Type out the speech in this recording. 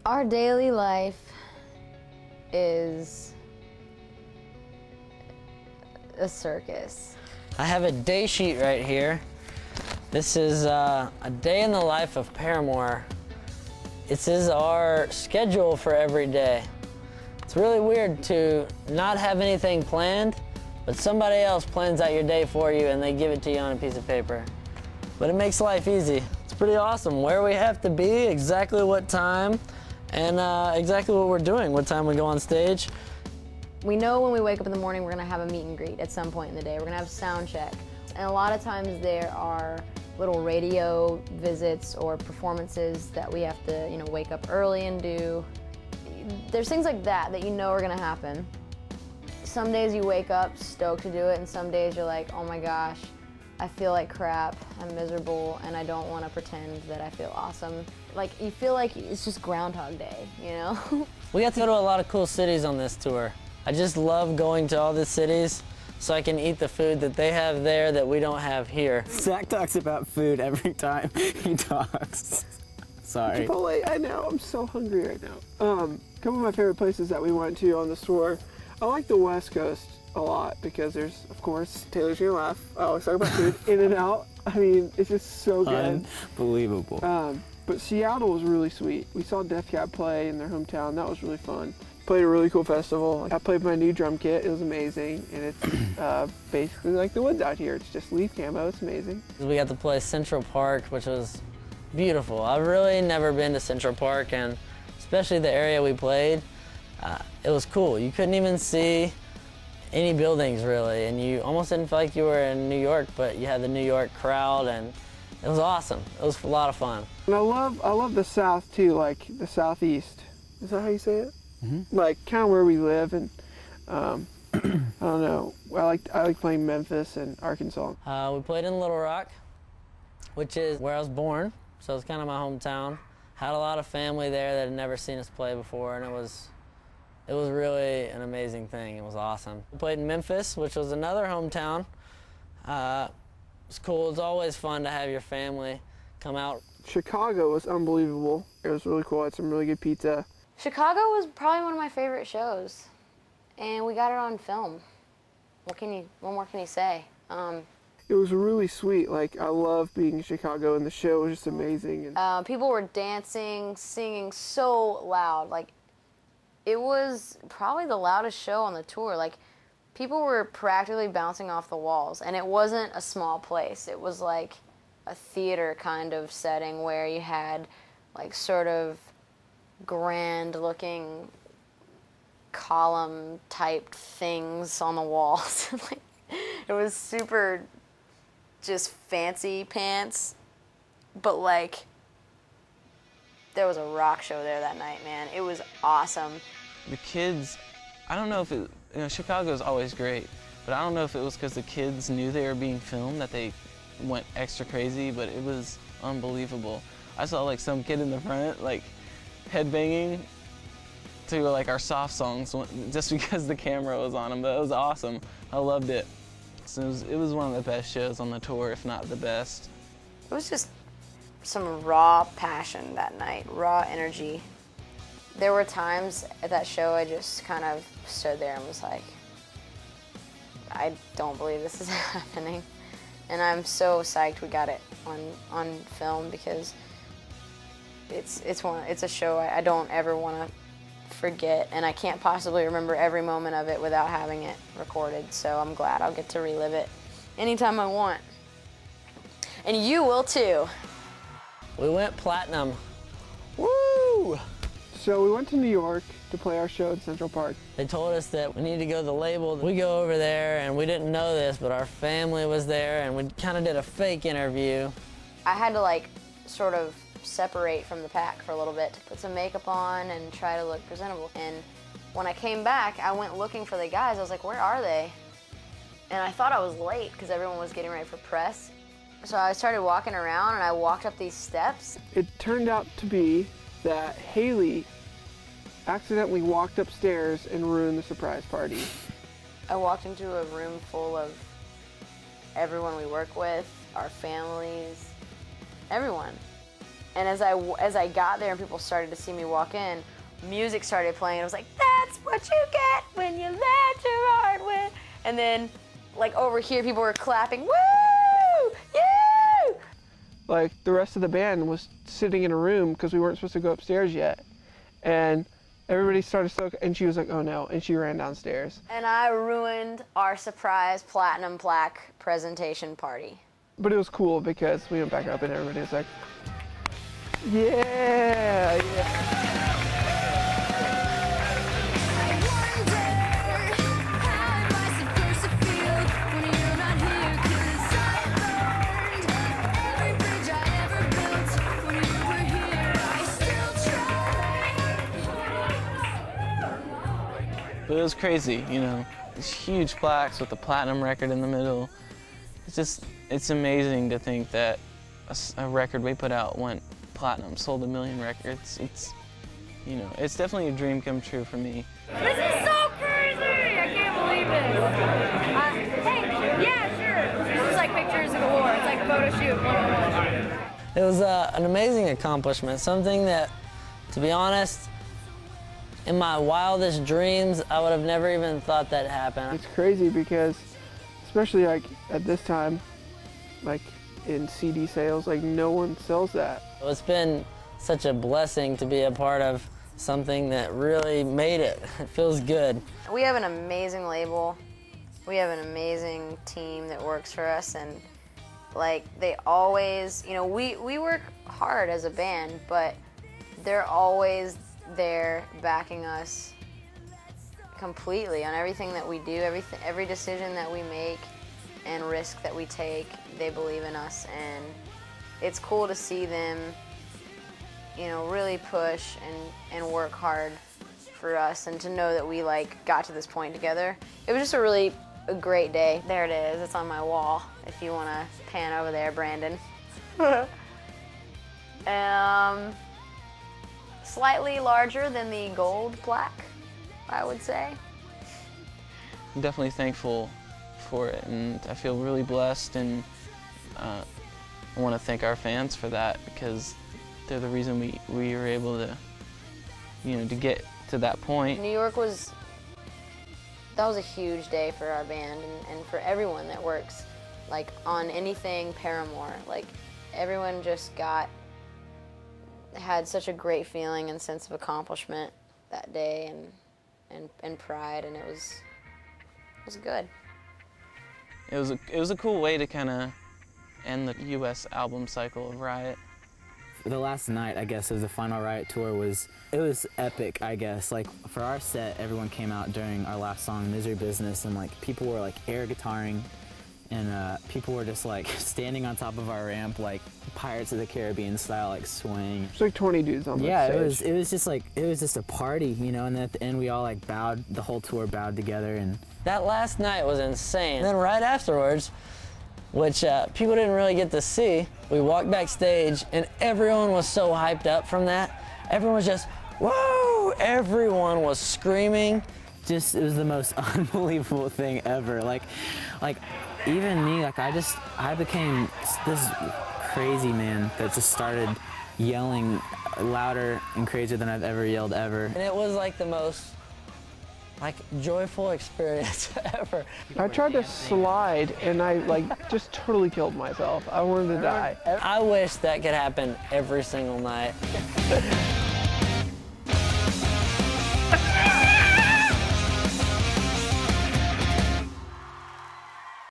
Our daily life is a circus. I have a day sheet right here. This is a day in the life of Paramore. This is our schedule for every day. It's really weird to not have anything planned, but somebody else plans out your day for you and they give it to you on a piece of paper. But it makes life easy. It's pretty awesome. Where we have to be, exactly what time, and exactly what we're doing, what time we go on stage. We know when we wake up in the morning we're gonna have a meet and greet at some point in the day. We're gonna have sound check. And a lot of times there are little radio visits or performances that we have to, wake up early and do. There's things like that you know are gonna happen. Some days you wake up stoked to do it, and some days you're like, oh my gosh, I feel like crap, I'm miserable, and I don't want to pretend that I feel awesome. Like, you feel like it's just Groundhog Day, We got to go to a lot of cool cities on this tour. I just love going to all the cities so I can eat the food that they have there that we don't have here. Zach talks about food every time he talks. Sorry. Chipotle, I know, I'm so hungry right now. A couple of my favorite places that we went to on this tour, I like the West Coast a lot because there's, of course, Taylor's gonna laugh. I always talk about food. In-N-Out, I mean, it's just so good. Unbelievable. But Seattle was really sweet. We saw Def Cab play in their hometown. That was really fun. Played a really cool festival. I played my new drum kit. It was amazing, and it's basically like the woods out here. It's just leaf camo. It's amazing. We got to play Central Park, which was beautiful. I've really never been to Central Park, and especially the area we played, it was cool. You couldn't even see any buildings really, and you almost didn't feel like you were in New York, but you had the New York crowd, and it was awesome. It was a lot of fun. And I love the South too, like the Southeast. Is that how you say it? Mm-hmm. Like kind of where we live, and I don't know. I like playing Memphis and Arkansas. We played in Little Rock, which is where I was born, so it's kind of my hometown. Had a lot of family there that had never seen us play before, and it was really an amazing thing. It was awesome. We played in Memphis, which was another hometown. It's cool. It's always fun to have your family come out. Chicago was unbelievable. It was really cool. I had some really good pizza. Chicago was probably one of my favorite shows, and we got it on film. What more can you say? It was really sweet. Like, I love being in Chicago, and the show was just amazing. And people were dancing, singing so loud. Like, it was probably the loudest show on the tour. Like, people were practically bouncing off the walls, and it wasn't a small place. It was like a theater kind of setting where you had like sort of grand looking column type things on the walls. Like, it was super just fancy pants, but like there was a rock show there that night, man. It was awesome. The kids, I don't know if it, Chicago's always great, but I don't know if it was because the kids knew they were being filmed that they went extra crazy, but it was unbelievable. I saw like some kid in the front, like headbanging to like our soft songs just because the camera was on him, but it was awesome. I loved it. So it was one of the best shows on the tour, if not the best. It was just some raw passion that night, raw energy. There were times at that show I just kind of stood there and was like, I don't believe this is happening. And I'm so psyched we got it on film because it's a show I don't ever want to forget, and I can't possibly remember every moment of it without having it recorded, so I'm glad I'll get to relive it anytime I want. And you will too. We went platinum. Woo! so we went to New York to play our show at Central Park. They told us that we need to go to the label. We go over there, and we didn't know this, but our family was there, and we kind of did a fake interview. I had to like sort of separate from the pack for a little bit to put some makeup on and try to look presentable. And when I came back, I went looking for the guys. I was like, where are they? And I thought I was late because everyone was getting ready for press. So I started walking around, and I walked up these steps. It turned out to be that Haley accidentally walked upstairs and ruined the surprise party. I walked into a room full of everyone we work with, our families, everyone. And as I got there and people started to see me walk in, music started playing. It was like, that's what you get when you let your heart win. And then, like, over here, people were clapping, woo, yeah! Like, the rest of the band was sitting in a room because we weren't supposed to go upstairs yet. And everybody started and she was like, oh no, and she ran downstairs. And I ruined our surprise platinum plaque presentation party. But it was cool because we went back up and everybody was like, yeah, yeah. But it was crazy, you know, these huge plaques with the platinum record in the middle. It's amazing to think that a record we put out went platinum, sold 1 million records. You know, it's definitely a dream come true for me. This is so crazy! I can't believe it. Hey, yeah, sure. This is like pictures of the war. It's like a photo shoot 101. It was an amazing accomplishment, something that, to be honest, in my wildest dreams, I would have never even thought that happened. It's crazy because, especially like at this time, like in CD sales, like no one sells that. It's been such a blessing to be a part of something that really made it. It feels good. We have an amazing label. We have an amazing team that works for us, and like they always, you know, we work hard as a band, but they're always there backing us completely on everything that we do, every decision that we make and risk that we take. They believe in us, and it's cool to see them, you know, really push and work hard for us, and to know that we like got to this point together. It was just a great day. There it is. It's on my wall if you want to pan over there, Brandon. Slightly larger than the gold plaque, I would say. I'm definitely thankful for it, and I feel really blessed, and I want to thank our fans for that, because they're the reason we were able to, you know, to get to that point. New York was a huge day for our band and for everyone that works like on anything Paramore. Like everyone just had such a great feeling and sense of accomplishment that day, and pride, and it was good. It was a cool way to kind of end the U.S. album cycle of RIOT. The last night, I guess, of the final RIOT tour was epic, I guess. Like, for our set, everyone came out during our last song, Misery Business, and like people were like air guitaring, and people were just like standing on top of our ramp, like Pirates of the Caribbean style, like swaying. There's like 20 dudes on the stage. Yeah, it was just a party, you know, and at the end we all like bowed, the whole tour bowed together. And That last night was insane. And then right afterwards, which people didn't really get to see, we walked backstage and everyone was so hyped up from that. Everyone was just, whoa! Everyone was screaming. Just, it was the most unbelievable thing ever. Like even me, like I became this crazy man that just started yelling louder and crazier than I've ever yelled ever. And it was like the most joyful experience ever. I tried to slide and I like just totally killed myself. I wanted to die. I wish that could happen every single night.